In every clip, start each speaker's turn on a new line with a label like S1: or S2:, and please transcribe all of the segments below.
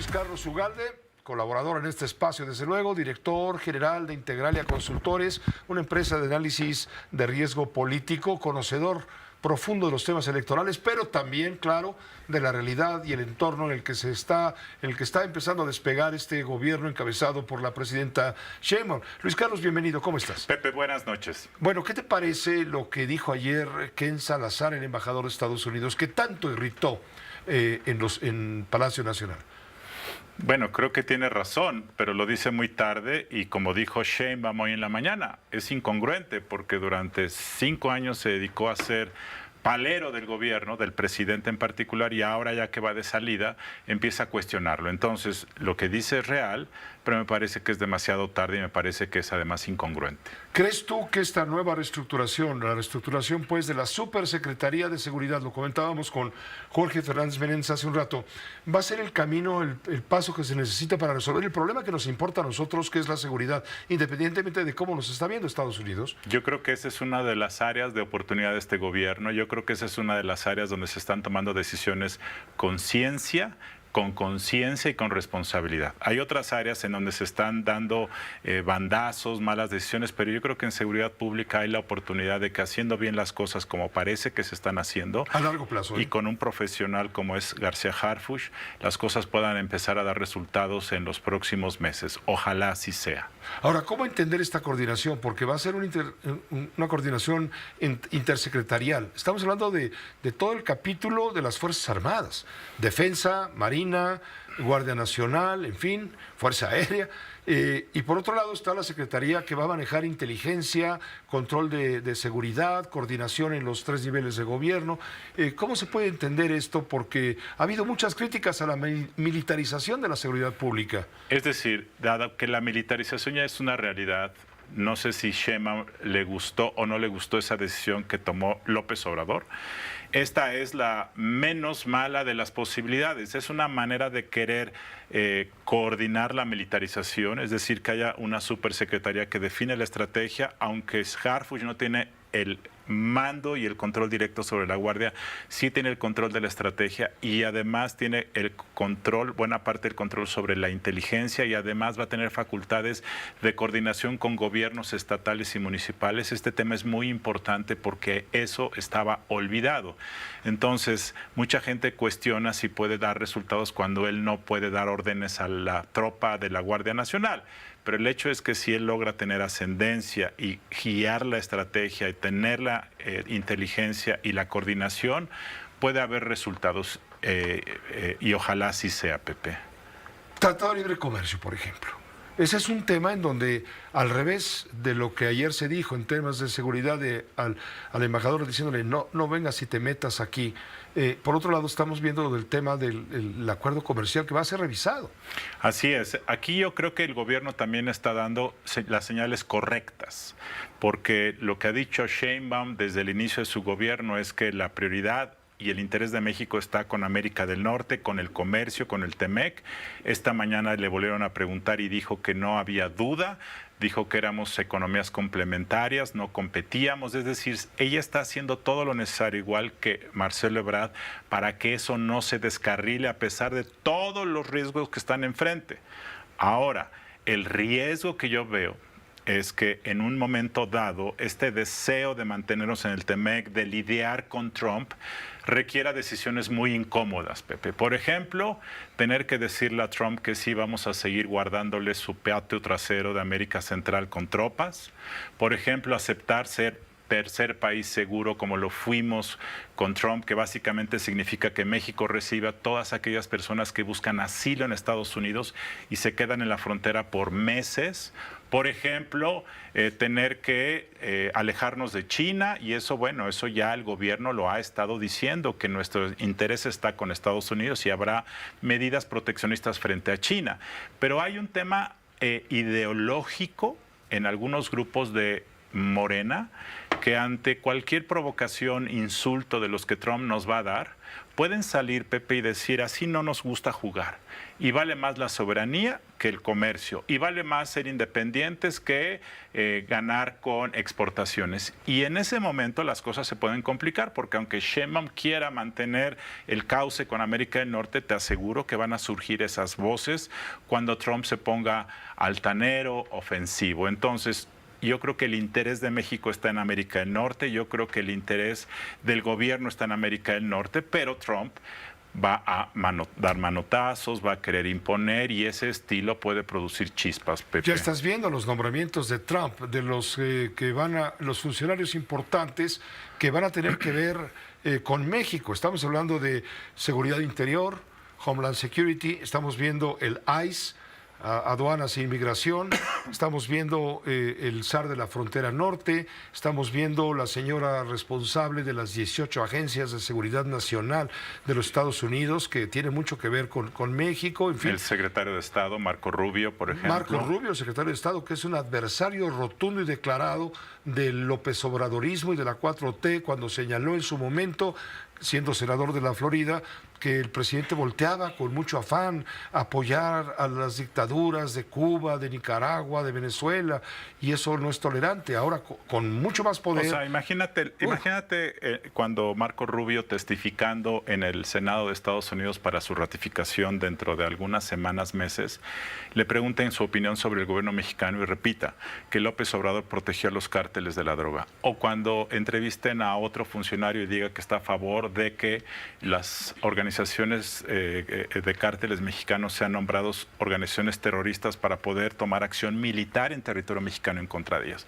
S1: Luis Carlos Ugalde, colaborador en este espacio, desde luego, director general de Integralia Consultores, una empresa de análisis de riesgo político, conocedor profundo de los temas electorales, pero también, claro, de la realidad y el entorno en el que está empezando a despegar este gobierno encabezado por la presidenta Sheinbaum. Luis Carlos, bienvenido, ¿cómo estás?
S2: Pepe, buenas noches.
S1: Bueno, ¿qué te parece lo que dijo ayer Ken Salazar, el embajador de Estados Unidos, que tanto irritó en Palacio Nacional?
S2: Bueno, creo que tiene razón, pero lo dice muy tarde y como dijo Sheinbaum hoy en la mañana, es incongruente porque durante 5 años se dedicó a ser palero del gobierno, del presidente en particular, y ahora ya que va de salida, empieza a cuestionarlo. Entonces, lo que dice es real, pero me parece que es demasiado tarde y me parece que es además incongruente.
S1: ¿Crees tú que esta nueva reestructuración, la reestructuración pues de la Supersecretaría de Seguridad, lo comentábamos con Jorge Fernández Menéndez hace un rato, va a ser el camino, el paso que se necesita para resolver el problema que nos importa a nosotros, que es la seguridad, independientemente de cómo nos está viendo Estados Unidos?
S2: Yo creo que esa es una de las áreas de oportunidad de este gobierno. Yo creo que esa es una de las áreas donde se están tomando decisiones con ciencia y con responsabilidad. Hay otras áreas en donde se están dando bandazos, malas decisiones, pero yo creo que en seguridad pública hay la oportunidad de que haciendo bien las cosas como parece que se están haciendo,
S1: a largo plazo,
S2: y con un profesional como es García Harfuch, las cosas puedan empezar a dar resultados en los próximos meses. Ojalá así sea.
S1: Ahora, ¿cómo entender esta coordinación? Porque va a ser una coordinación intersecretarial. Estamos hablando de todo el capítulo de las Fuerzas Armadas, Defensa, Marina, Guardia Nacional, en fin, Fuerza Aérea. Y por otro lado está la Secretaría que va a manejar inteligencia, control de seguridad, coordinación en los 3 niveles de gobierno. ¿Cómo se puede entender esto? Porque ha habido muchas críticas a la militarización de la seguridad pública.
S2: Es decir, dado que la militarización ya es una realidad, no sé si Sheinbaum le gustó o no le gustó esa decisión que tomó López Obrador. Esta es la menos mala de las posibilidades. Es una manera de querer coordinar la militarización, es decir, que haya una supersecretaría que define la estrategia, aunque Harfuch no tiene el mando y el control directo sobre la Guardia, sí tiene el control de la estrategia y además tiene el control, buena parte del control sobre la inteligencia, y además va a tener facultades de coordinación con gobiernos estatales y municipales. Este tema es muy importante porque eso estaba olvidado. Entonces, mucha gente cuestiona si puede dar resultados cuando él no puede dar órdenes a la tropa de la Guardia Nacional. Pero el hecho es que si él logra tener ascendencia y guiar la estrategia y tener la inteligencia y la coordinación, puede haber resultados y ojalá así sea, Pepe.
S1: Tratado de Libre Comercio, por ejemplo. Ese es un tema en donde, al revés de lo que ayer se dijo en temas de seguridad al embajador diciéndole no vengas y te metas aquí, por otro lado estamos viendo del tema del acuerdo comercial que va a ser revisado.
S2: Así es. Aquí yo creo que el gobierno también está dando las señales correctas, porque lo que ha dicho Sheinbaum desde el inicio de su gobierno es que la prioridad y el interés de México está con América del Norte, con el comercio, con el TEMEC. Esta mañana le volvieron a preguntar y dijo que no había duda, dijo que éramos economías complementarias, no competíamos, es decir, ella está haciendo todo lo necesario, igual que Marcelo Ebrard, para que eso no se descarrile a pesar de todos los riesgos que están enfrente. Ahora, el riesgo que yo veo es que en un momento dado este deseo de mantenernos en el TEMEC, de lidiar con Trump, requiera decisiones muy incómodas, Pepe. Por ejemplo, tener que decirle a Trump que sí vamos a seguir guardándole su patio trasero de América Central con tropas. Por ejemplo, aceptar ser tercer país seguro como lo fuimos con Trump, que básicamente significa que México reciba a todas aquellas personas que buscan asilo en Estados Unidos y se quedan en la frontera por meses. Por ejemplo, tener que alejarnos de China, y eso, bueno, eso ya el gobierno lo ha estado diciendo, que nuestro interés está con Estados Unidos y habrá medidas proteccionistas frente a China. Pero hay un tema ideológico en algunos grupos de Morena, que ante cualquier provocación, insulto de los que Trump nos va a dar, pueden salir, Pepe, y decir, así no nos gusta jugar. Y vale más la soberanía que el comercio. Y vale más ser independientes que ganar con exportaciones. Y en ese momento las cosas se pueden complicar, porque aunque Sheinbaum quiera mantener el cauce con América del Norte, te aseguro que van a surgir esas voces cuando Trump se ponga altanero, ofensivo. Entonces, yo creo que el interés de México está en América del Norte, yo creo que el interés del gobierno está en América del Norte, pero Trump va a dar manotazos, va a querer imponer y ese estilo puede producir chispas, Pepe.
S1: Ya estás viendo los nombramientos de Trump, de los los funcionarios importantes que van a tener que ver con México. Estamos hablando de seguridad interior, Homeland Security, estamos viendo el ICE, aduanas e inmigración, estamos viendo el SAR de la frontera norte, estamos viendo la señora responsable de las 18 agencias de seguridad nacional de los Estados Unidos, que tiene mucho que ver con México, en fin.
S2: El secretario de Estado, Marco Rubio, por ejemplo.
S1: Marco Rubio, secretario de Estado, que es un adversario rotundo y declarado del López Obradorismo y de la 4T, cuando señaló en su momento, siendo senador de la Florida, que el presidente volteaba con mucho afán a apoyar a las dictaduras de Cuba, de Nicaragua, de Venezuela, y eso no es tolerante. Ahora, con mucho más poder...
S2: O sea, imagínate cuando Marco Rubio, testificando en el Senado de Estados Unidos para su ratificación dentro de algunas semanas, meses, le pregunten su opinión sobre el gobierno mexicano y repita que López Obrador protegió a los cárteles de la droga. O cuando entrevisten a otro funcionario y diga que está a favor de que las organizaciones de cárteles mexicanos sean nombrados organizaciones terroristas para poder tomar acción militar en territorio mexicano en contra de ellas.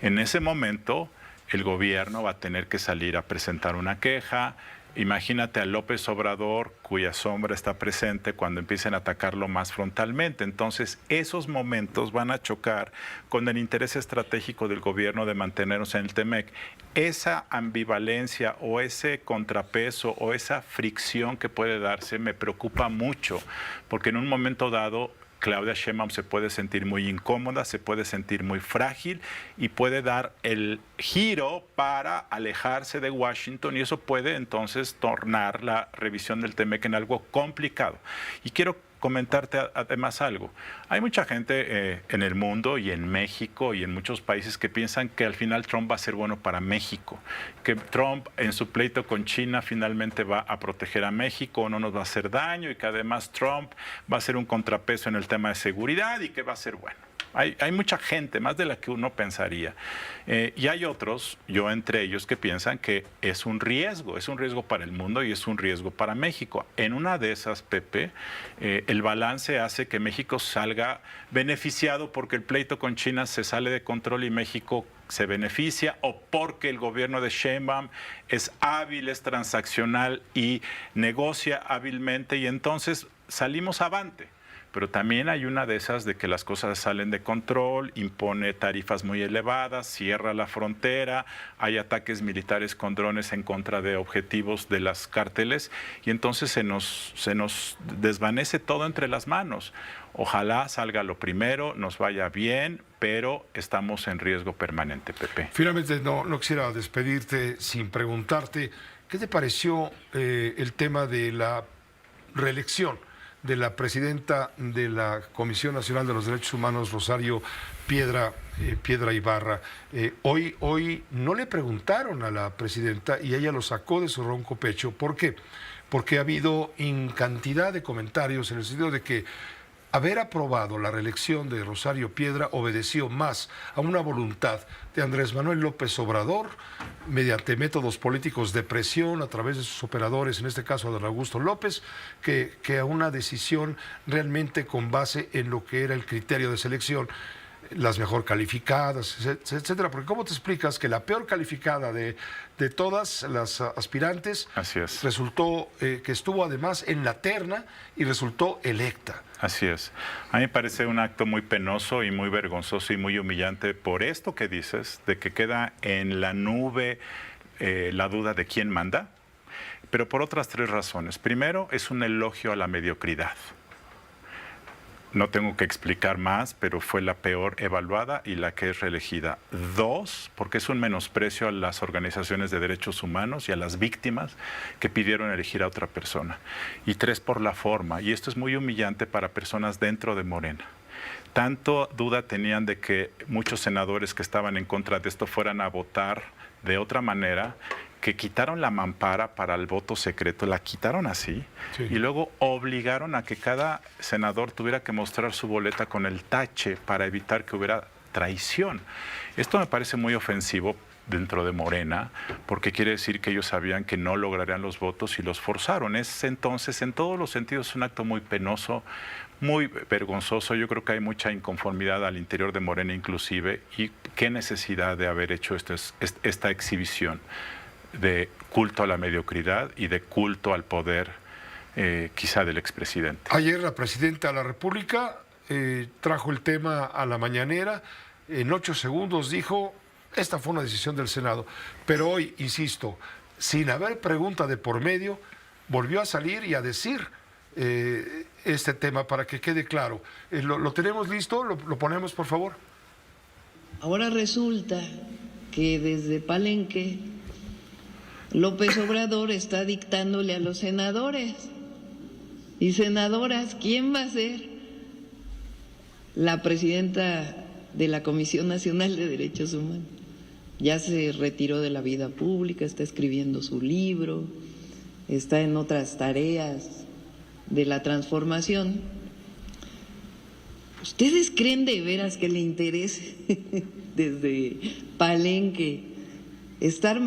S2: En ese momento, el gobierno va a tener que salir a presentar una queja. Imagínate a López Obrador, cuya sombra está presente cuando empiecen a atacarlo más frontalmente. Entonces, esos momentos van a chocar con el interés estratégico del gobierno de mantenernos en el TEMEC. Esa ambivalencia o ese contrapeso o esa fricción que puede darse me preocupa mucho, porque en un momento dado Claudia Sheinbaum se puede sentir muy incómoda, se puede sentir muy frágil y puede dar el giro para alejarse de Washington y eso puede entonces tornar la revisión del TEMEC en algo complicado. Y quiero comentarte además algo. Hay mucha gente en el mundo y en México y en muchos países que piensan que al final Trump va a ser bueno para México, que Trump en su pleito con China finalmente va a proteger a México, no nos va a hacer daño y que además Trump va a ser un contrapeso en el tema de seguridad y que va a ser bueno. Hay mucha gente, más de la que uno pensaría. Y hay otros, yo entre ellos, que piensan que es un riesgo para el mundo y es un riesgo para México. En una de esas, Pepe, el balance hace que México salga beneficiado porque el pleito con China se sale de control y México se beneficia, o porque el gobierno de Sheinbaum es hábil, es transaccional y negocia hábilmente y entonces salimos avante. Pero también hay una de esas de que las cosas salen de control, impone tarifas muy elevadas, cierra la frontera, hay ataques militares con drones en contra de objetivos de las cárteles y entonces se nos desvanece todo entre las manos. Ojalá salga lo primero, nos vaya bien, pero estamos en riesgo permanente, Pepe.
S1: Finalmente, no quisiera despedirte sin preguntarte, ¿qué te pareció el tema de la reelección de la presidenta de la Comisión Nacional de los Derechos Humanos, Rosario Piedra Ibarra? Hoy no le preguntaron a la presidenta y ella lo sacó de su ronco pecho. ¿Por qué? Porque ha habido cantidad de comentarios en el sentido de que haber aprobado la reelección de Rosario Piedra obedeció más a una voluntad de Andrés Manuel López Obrador, mediante métodos políticos de presión a través de sus operadores, en este caso de Augusto López, que a una decisión realmente con base en lo que era el criterio de selección, las mejor calificadas, etcétera. Porque ¿cómo te explicas que la peor calificada de todas las aspirantes resultó que estuvo además en la terna y resultó electa?
S2: Así es. A mí me parece un acto muy penoso y muy vergonzoso y muy humillante por esto que dices, de que queda en la nube la duda de quién manda, pero por otras tres razones. Primero, es un elogio a la mediocridad. no tengo que explicar más, pero fue la peor evaluada y la que es reelegida. 2, porque es un menosprecio a las organizaciones de derechos humanos y a las víctimas que pidieron elegir a otra persona. Y 3, por la forma, y esto es muy humillante para personas dentro de Morena. Tanto duda tenían de que muchos senadores que estaban en contra de esto fueran a votar de otra manera, que quitaron la mampara para el voto secreto, la quitaron así, sí, y luego obligaron a que cada senador tuviera que mostrar su boleta con el tache para evitar que hubiera traición. Esto me parece muy ofensivo dentro de Morena, porque quiere decir que ellos sabían que no lograrían los votos y los forzaron. Es entonces, en todos los sentidos, un acto muy penoso, muy vergonzoso. Yo creo que hay mucha inconformidad al interior de Morena inclusive, y qué necesidad de haber hecho esta exhibición de culto a la mediocridad y de culto al poder, quizá del expresidente.
S1: Ayer la presidenta de la República trajo el tema a la mañanera, en 8 segundos dijo, esta fue una decisión del Senado, pero hoy, insisto, sin haber pregunta de por medio, volvió a salir y a decir este tema para que quede claro. ¿Lo tenemos listo? ¿Lo ponemos, por favor?
S3: Ahora resulta que desde Palenque López Obrador está dictándole a los senadores y senadoras quién va a ser la presidenta de la Comisión Nacional de Derechos Humanos. Ya se retiró de la vida pública, está escribiendo su libro, está en otras tareas de la transformación. ¿Ustedes creen de veras que le interese desde Palenque estar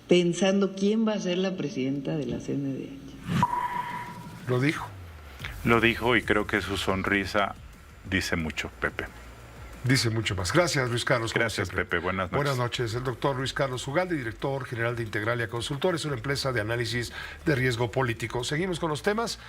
S3: pensando quién va a ser la presidenta de la CNDH?
S1: Lo dijo.
S2: Lo dijo, y creo que su sonrisa dice mucho, Pepe.
S1: Dice mucho más. Gracias, Luis Carlos.
S2: Gracias, Pepe. Buenas noches.
S1: Buenas noches. El doctor Luis Carlos Ugalde, director general de Integralia Consultores, una empresa de análisis de riesgo político. Seguimos con los temas.